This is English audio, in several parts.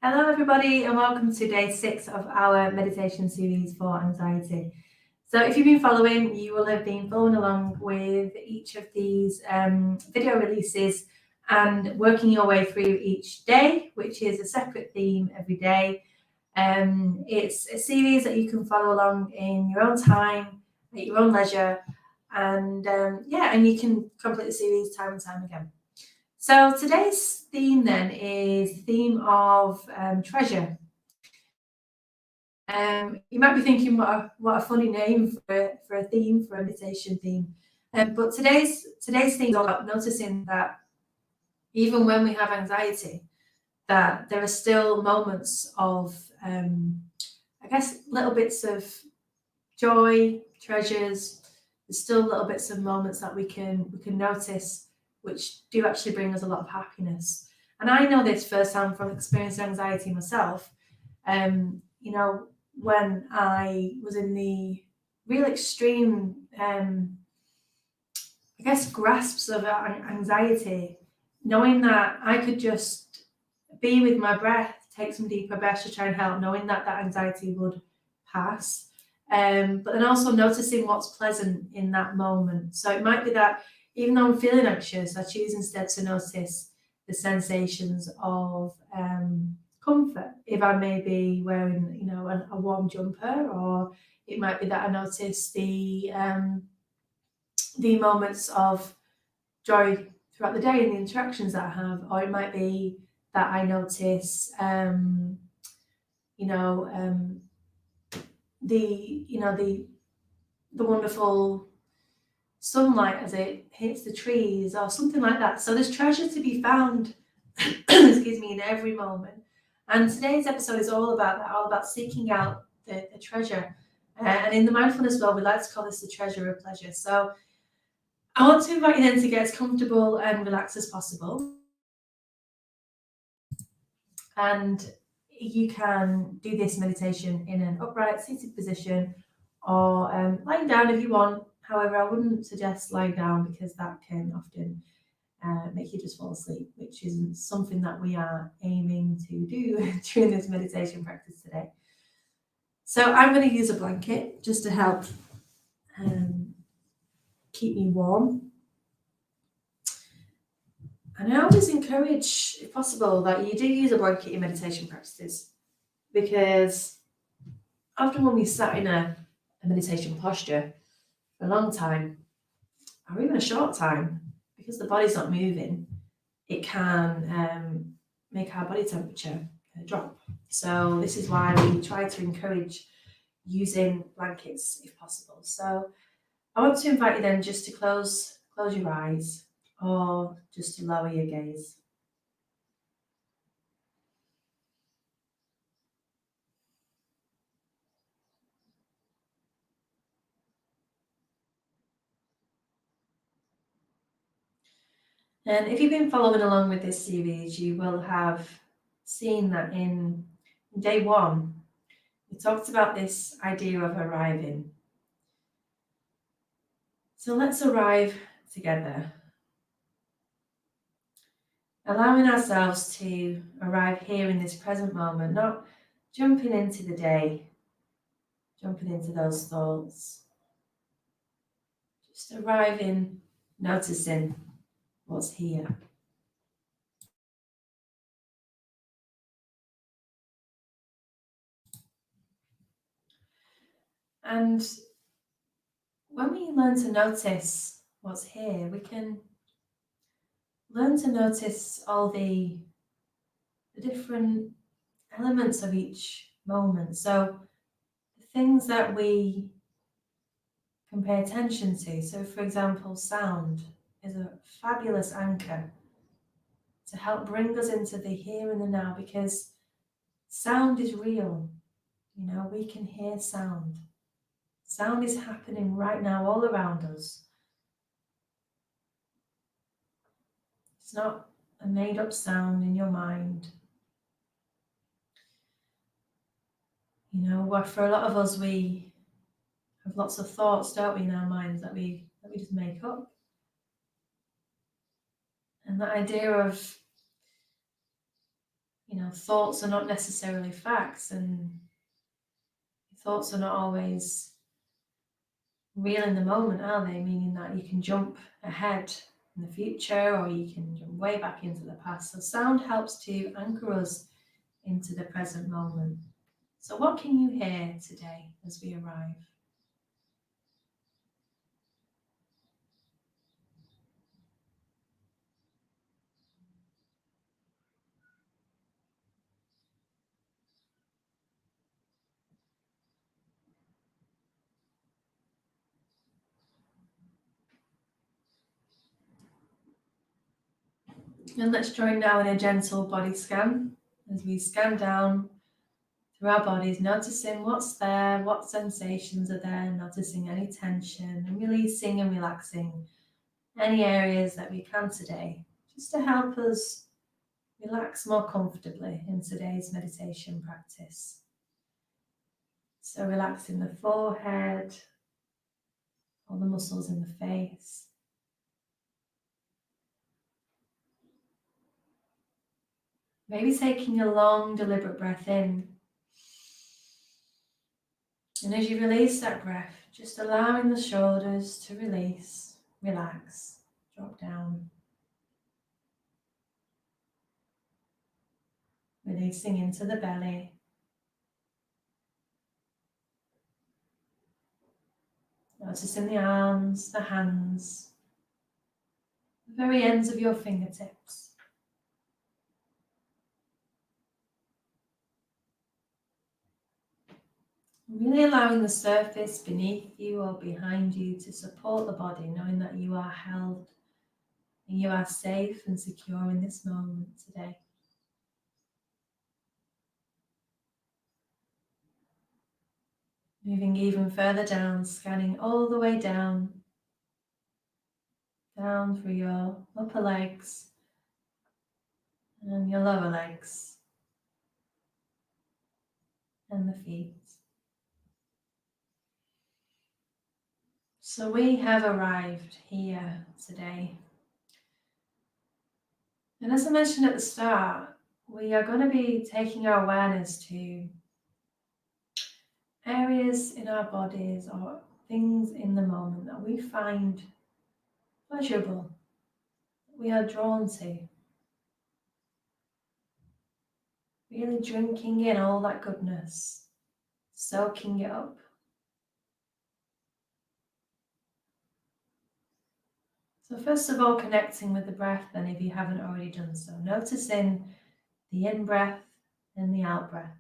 Hello everybody and welcome to day 6 of our meditation series for anxiety. So if you've been following, you will have been following along with each of these video releases and working your way through each day, which is a separate theme every day. It's a series that you can follow along in your own time, at your own leisure, and you can complete the series time and time again. So today's theme then is the theme of treasure. You might be thinking, what a funny name for a theme, for a meditation theme. But today's theme is all about noticing that even when we have anxiety, that there are still moments of, little bits of joy, treasures. There's still little bits of moments that we can notice, which do actually bring us a lot of happiness. And I know this firsthand from experiencing anxiety myself. When I was in the real extreme, grasps of anxiety, knowing that I could just be with my breath, take some deeper breaths to try and help, knowing that anxiety would pass. But then also noticing what's pleasant in that moment. So it might be that even though I'm feeling anxious, I choose instead to notice the sensations of comfort. If I may be wearing, a warm jumper, or it might be that I notice the moments of joy throughout the day and the interactions that I have, or it might be that I notice, the wonderful sunlight as it hits the trees or something like that. So there's treasure to be found, excuse me, in every moment. And today's episode is all about that, all about seeking out the treasure. And in the mindfulness world, we like to call this the treasure of pleasure. So I want to invite you then to get as comfortable and relaxed as possible. And you can do this meditation in an upright seated position, or lying down if you want. However, I wouldn't suggest lying down because that can often make you just fall asleep, which isn't something that we are aiming to do during this meditation practice today. So I'm going to use a blanket just to help keep me warm. And I always encourage, if possible, that you do use a blanket in meditation practices, because often when we sat in a meditation posture for a long time, or even a short time, because the body's not moving, it can make our body temperature drop. So this is why we try to encourage using blankets if possible. So I want to invite you then just to close your eyes, or just to lower your gaze. And if you've been following along with this series, you will have seen that in day 1, we talked about this idea of arriving. So let's arrive together, allowing ourselves to arrive here in this present moment, not jumping into the day, jumping into those thoughts, just arriving, noticing what's here. And when we learn to notice what's here, we can learn to notice all the different elements of each moment. So the things that we can pay attention to. So for example, sound is a fabulous anchor to help bring us into the here and the now, because sound is real. We can hear sound. Sound is happening right now all around us. It's not a made-up sound in your mind. For a lot of us, we have lots of thoughts, don't we, in our minds that we just make up. And that idea of thoughts are not necessarily facts, and thoughts are not always real in the moment, are they? Meaning that you can jump ahead in the future or you can jump way back into the past. So sound helps to anchor us into the present moment. So what can you hear today as we arrive? And let's join now in a gentle body scan as we scan down through our bodies, noticing what's there, what sensations are there, noticing any tension, and releasing and relaxing any areas that we can today, just to help us relax more comfortably in today's meditation practice. So relaxing the forehead, all the muscles in the face. Maybe taking a long, deliberate breath in. And as you release that breath, just allowing the shoulders to release, relax, drop down. Releasing into the belly. Noticing the arms, the hands, the very ends of your fingertips. Really allowing the surface beneath you or behind you to support the body, knowing that you are held and you are safe and secure in this moment today. Moving even further down, scanning all the way down through your upper legs and your lower legs and the feet. So we have arrived here today. And as I mentioned at the start, we are going to be taking our awareness to areas in our bodies or things in the moment that we find pleasurable, that we are drawn to. Really drinking in all that goodness, soaking it up. So first of all, connecting with the breath, then if you haven't already done so, noticing the in-breath and the out-breath.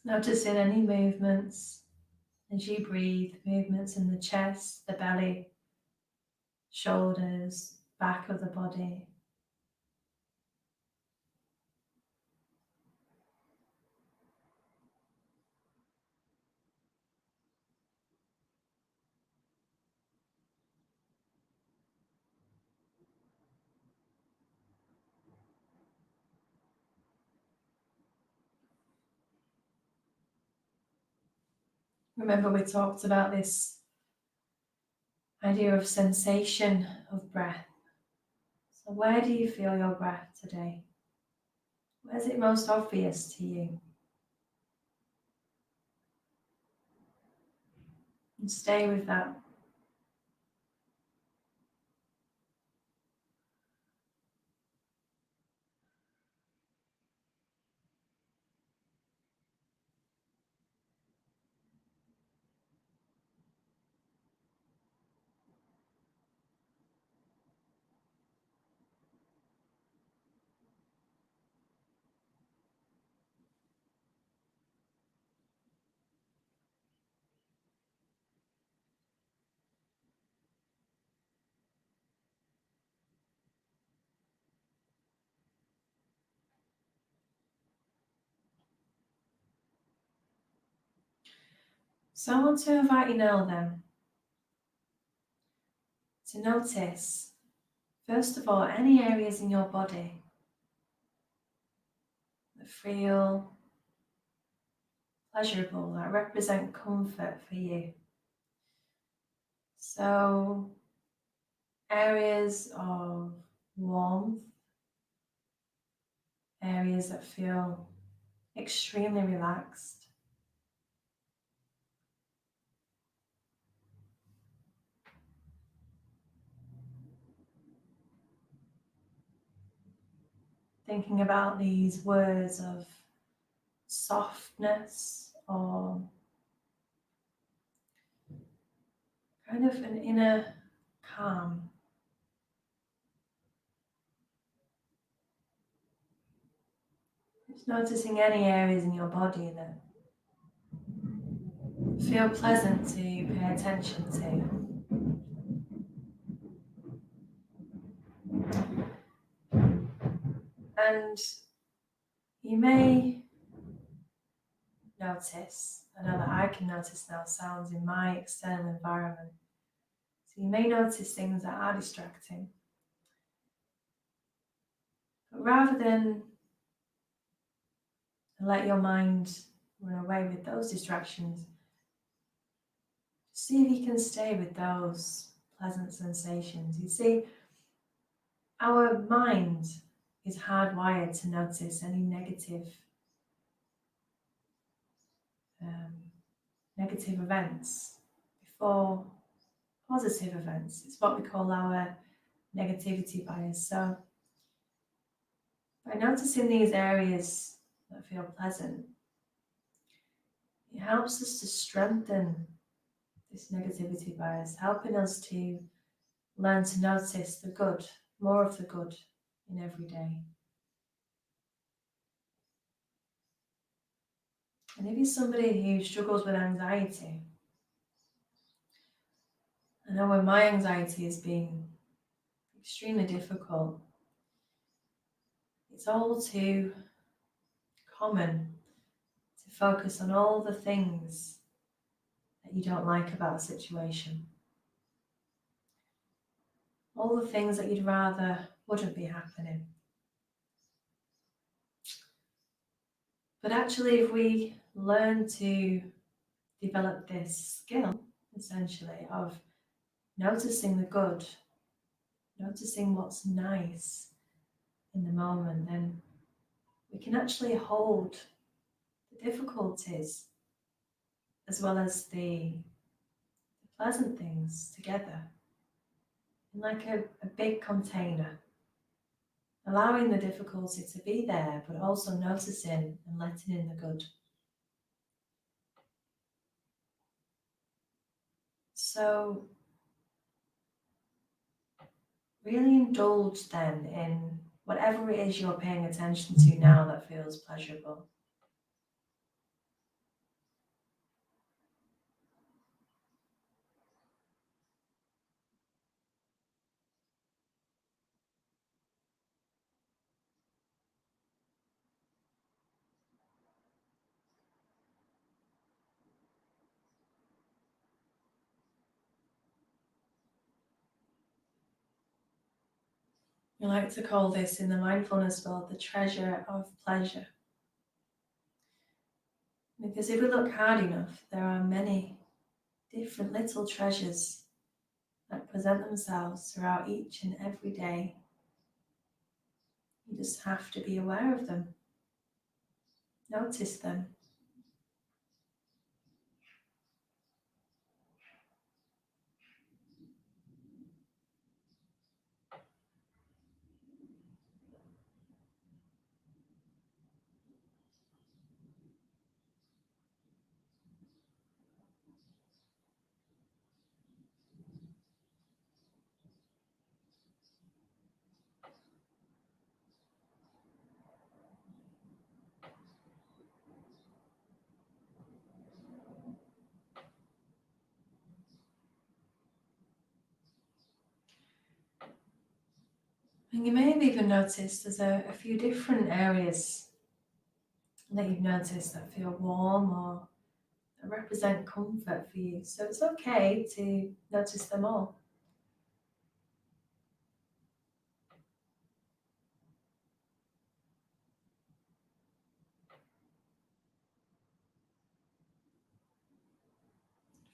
Noticing any movements as you breathe, movements in the chest, the belly, shoulders, back of the body. Remember, we talked about this idea of sensation of breath. So where do you feel your breath today? Where's it most obvious to you? And stay with that. So I want to invite you now then to notice, first of all, any areas in your body that feel pleasurable, that represent comfort for you. So areas of warmth, areas that feel extremely relaxed. Thinking about these words of softness or kind of an inner calm. Just noticing any areas in your body that feel pleasant to pay attention to. And you may notice, I know that I can notice now sounds in my external environment. So you may notice things that are distracting. But rather than let your mind run away with those distractions, see if you can stay with those pleasant sensations. You see, our mind is hardwired to notice any negative events before positive events. It's what we call our negativity bias. So by noticing these areas that feel pleasant, it helps us to strengthen this negativity bias, helping us to learn to notice the good, more of the good in every day. And if you're somebody who struggles with anxiety, I know when my anxiety has been extremely difficult, it's all too common to focus on all the things that you don't like about a situation. All the things that you'd rather wouldn't be happening. But actually, if we learn to develop this skill, essentially, of noticing the good, noticing what's nice in the moment, then we can actually hold the difficulties as well as the pleasant things together in like a big container, allowing the difficulty to be there, but also noticing and letting in the good. So really indulge then in whatever it is you're paying attention to now that feels pleasurable. We like to call this in the mindfulness world the treasure of pleasure. Because if we look hard enough, there are many different little treasures that present themselves throughout each and every day. You just have to be aware of them. Notice them. And you may have even noticed there's a few different areas that you've noticed that feel warm or that represent comfort for you. So it's okay to notice them all.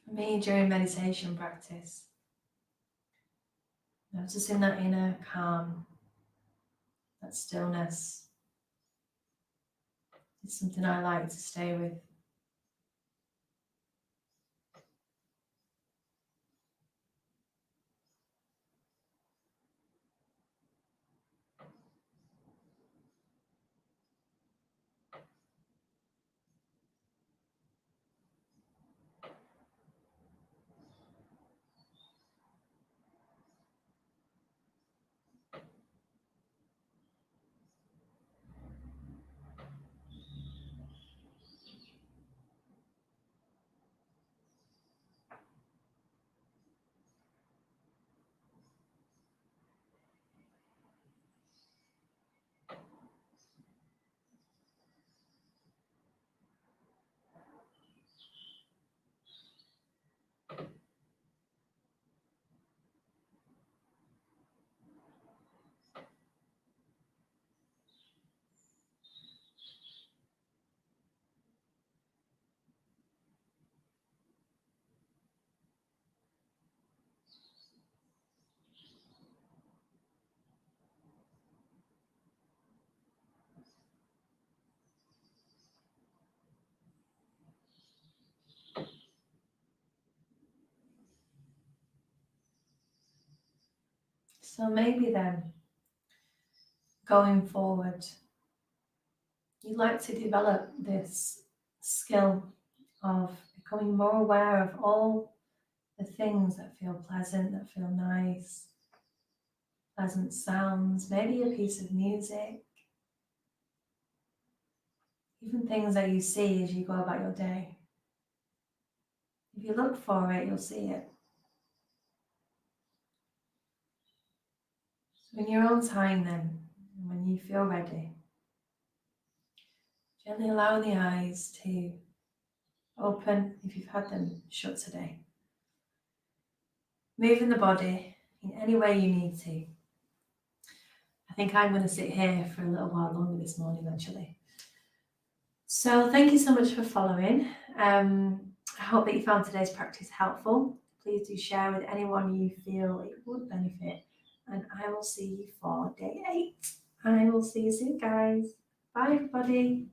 For me, during meditation practice, noticing that inner calm, that stillness, is something I like to stay with. So maybe then, going forward, you'd like to develop this skill of becoming more aware of all the things that feel pleasant, that feel nice, pleasant sounds, maybe a piece of music, even things that you see as you go about your day. If you look for it, you'll see it. So in your own time then, when you feel ready, gently allowing the eyes to open if you've had them shut today. Moving the body in any way you need to. I think I'm going to sit here for a little while longer this morning actually. So thank you so much for following. I hope that you found today's practice helpful. Please do share with anyone you feel it would benefit. And I will see you for day 8. I will see you soon, guys. Bye, everybody.